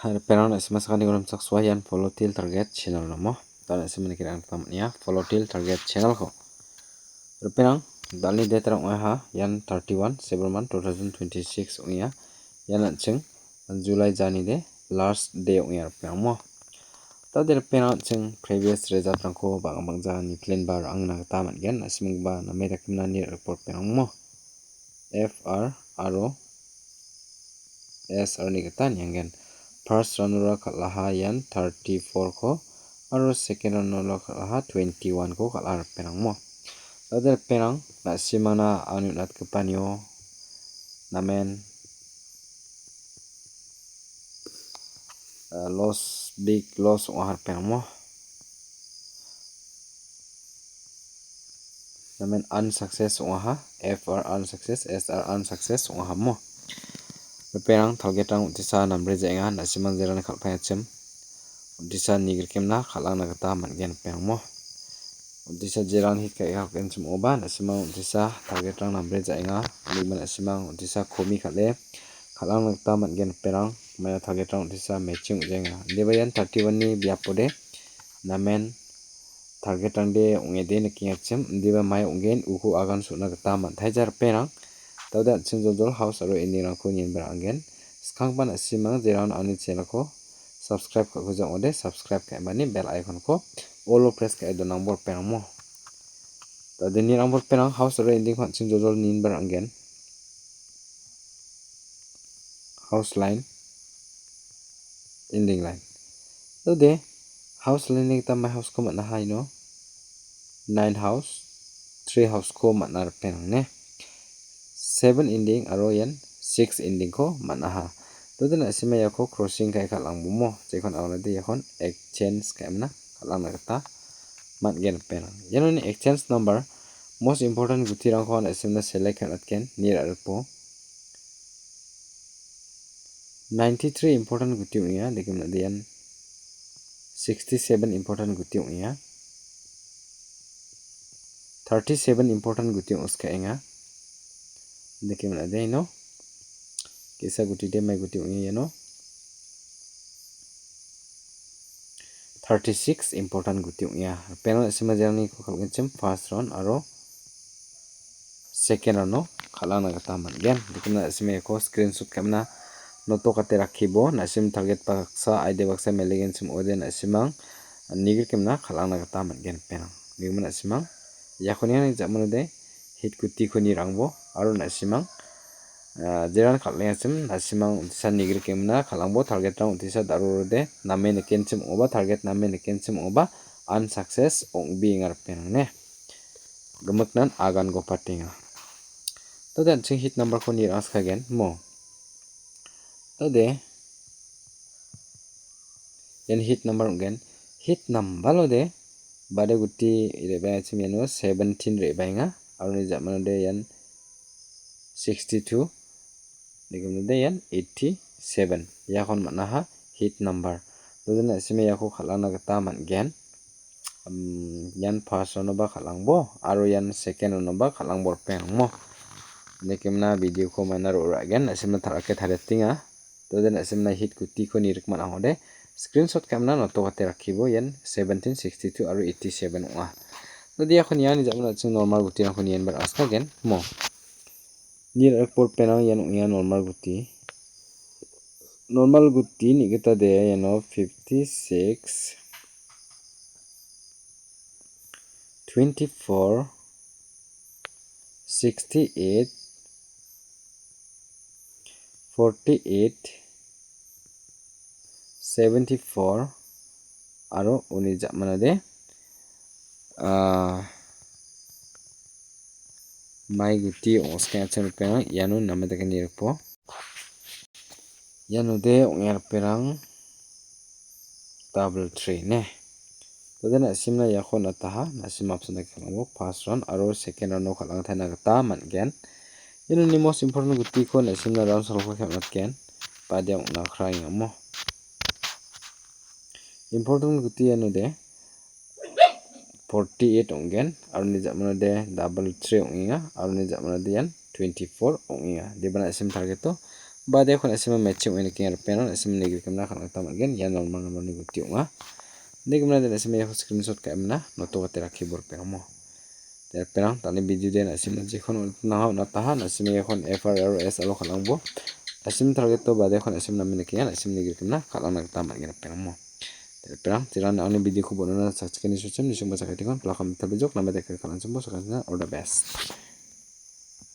Pero na SMS kan diuram sakswa yan follow till target channel namo. Dan SMS ni kiraan tamnya follow till target channel ko. Pero dalni date rang ha yan 31 7 month 2026 unya yan ching July jani de last day unya pero mo. Tadir pero ching previous result rang ko bang jani plan bar ang na taman gen asmung ba na mera kimna ni report pero mo. FR aro SR ni katan yang gen first ranura kalaha yan 34 ko aro second ranura kalaha 21 ko kalar perang mo tader perang na simana anu nat kepanyo namen loss big loss ohar perang mo namen unsuccess oha FR unsuccess SR unsuccess oha mo perang target rang utisa nambre jenga nasimang jeran khalpaya chem utisa nigir kemna khalang nagata mangen perang mo utisa jeran hi kai hak en chem oba nasimang utisa target rang nambre jenga liman nasimang utisa khomi khale khalang nagata mangen perang maya target rang utisa matching jenga debayan 31 ni biapode namen target rang de ungede naking chem deba mai ungen uku agan suna gata man thaijar perang tawda chinjol house aro ending rangko nyenbar anggen skangban asimang jeran ani channel ko subscribe ka gojang ode subscribe ka mani bell icon ko all press ka do number perang mo tawda ni number perang house aro ending khan chinjol ninbar anggen house line ending line tawde house line ni tamai house ko matna haino 9 house 3 house ko matnar perang ne 7 ending aro yan 6 ending ko manaha todena sima yako crossing kai khalang bumo jekon awna de yakon exchange kaimna khalang nagata matgen perang yanoni exchange number most important gutirang khon asimna select khatken near arpo 93 important guti uya dekimna de yan 67 important guti uya 37 important guti uska enga deke mana de no kesa guti de mai guti ungi no 36 important guti ungi penal sima jani ko khalgen chem first round aro second round no khala na gata man gen dikna sima ko screenshot kamna noto kate rakhibo nasim target paksa ide baksa melegen chem oden asimang nigir kemna khala na gata man gen penal nimana asimang yakhoni ni jamano de hit guti khoni rangbo aro nasimang jeran khaleng chem nasimang utisa nigir kemna khalangbo target rang utisa darurode name neken chem oba target name neken chem oba unsuccess ong bingar penang ne gemaknan agan go patinga to dan ching hit number ko ni ask again mo tode yan hit number again hit number lo de bade guti reba chem yano 17 reba nga aro ni jamano de yan 62 digam de yan 87 yakon manaha hit number dodena sime yako khalana gata man gen yan first round ba khalangbo aro yan second round ba khalangbor peng mo nekemna video ko manar ura gen asimna tharake tharetinga dodena asimna hit guti ko nirik man ahode screenshot kamna noto kate rakhibo yan 1762 aro 87 wa dodi yakon yan jamna chung normal guti rakon yan bar aska gen mo nir ekpor penang yan unya normal guti ni kita de yano 56 24 68 48 74 aro uni jamana de mai guti oska chen perang yano namada kan nirpo yano de ongya perang double 3 ne todena simna yakhon ataha nasim option khalango first round aro second round no khalang thana gata mangen yano ni most important guti ko nasimna round solko khamatken padya ongna khrai ngamo important guti yano de 48 onggen aro ni jamana de double 3 onginga aro ni jamana de yan 24 onginga debana sim target to bade khon asima matching oina king reperan asima negri kamna khalak tam again ya normal normal ni gutiu ma negmna den asima ya screenshot ka amna noto ka tera keyboard peramo ter perang tani video den asima jekhon na na tahan asima yakhon FRRS alo khalangbo asim target to bade khon asim namine king asim negri kamna khalak tam again peramo ter perang tiran ani video ko bonana subscribe ni sochim ni sumba sakati kon plakam tabejok namade ka khalan sumbo sakana all the best